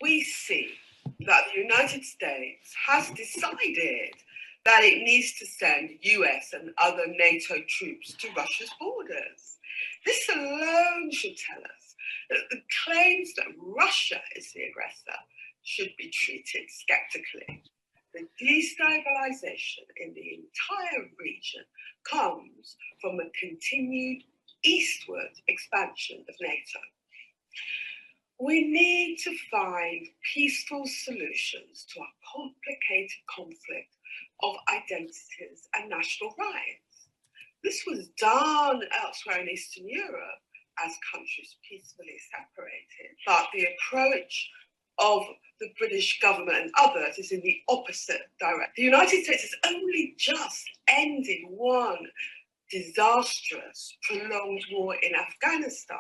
we see that the United States has decided that it needs to send US and other NATO troops to Russia's borders. This alone should tell us that the claims that Russia is the aggressor should be treated skeptically. The destabilization in the entire region comes from a continued eastward expansion of NATO. We need to find peaceful solutions to our complicated conflict of identities and national rights. This was done elsewhere in Eastern Europe as countries peacefully separated, but the approach of the British government and others is in the opposite direction. The United States has only just ended one disastrous, prolonged war in Afghanistan,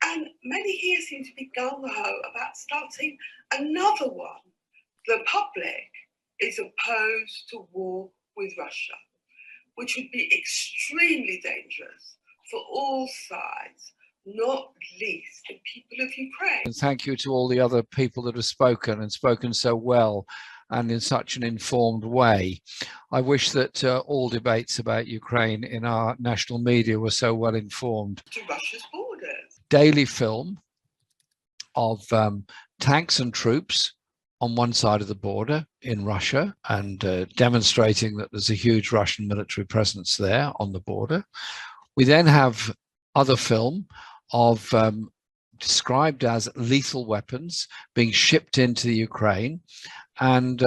and many here seem to be gung-ho about starting another one. The public is opposed to war with Russia, which would be extremely dangerous for all sides, not least the people of Ukraine. And thank you to all the other people that have spoken and spoken so well and in such an informed way. I wish that all debates about Ukraine in our national media were so well informed. To Russia's borders. Daily film of tanks and troops on one side of the border in Russia and demonstrating that there's a huge Russian military presence there on the border. We then have other film of described as lethal weapons being shipped into the Ukraine and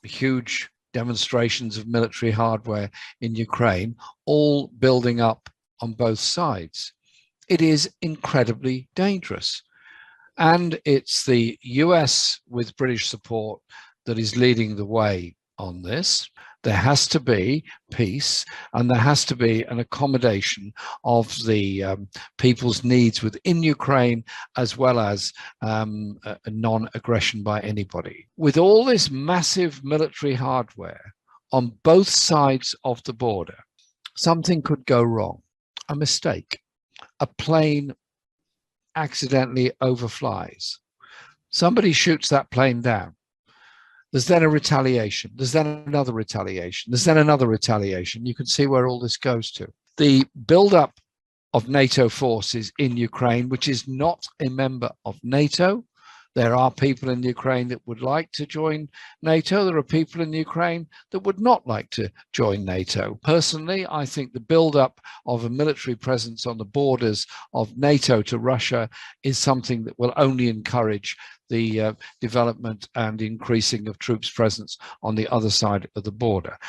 huge demonstrations of military hardware in Ukraine, all building up on both sides. It is incredibly dangerous. And it's the US with British support that is leading the way on this. There has to be peace and there has to be an accommodation of the people's needs within Ukraine, as well as a non-aggression by anybody. With all this massive military hardware on both sides of the border, something could go wrong, a mistake. A plane accidentally overflies. Somebody shoots that plane down. There's then a retaliation. There's then another retaliation. There's then another retaliation. You can see where all this goes to. The buildup of NATO forces in Ukraine, which is not a member of NATO. There are people in Ukraine that would like to join NATO. There are people in Ukraine that would not like to join NATO. Personally, I think the buildup of a military presence on the borders of NATO to Russia is something that will only encourage the development and increasing of troops' presence on the other side of the border.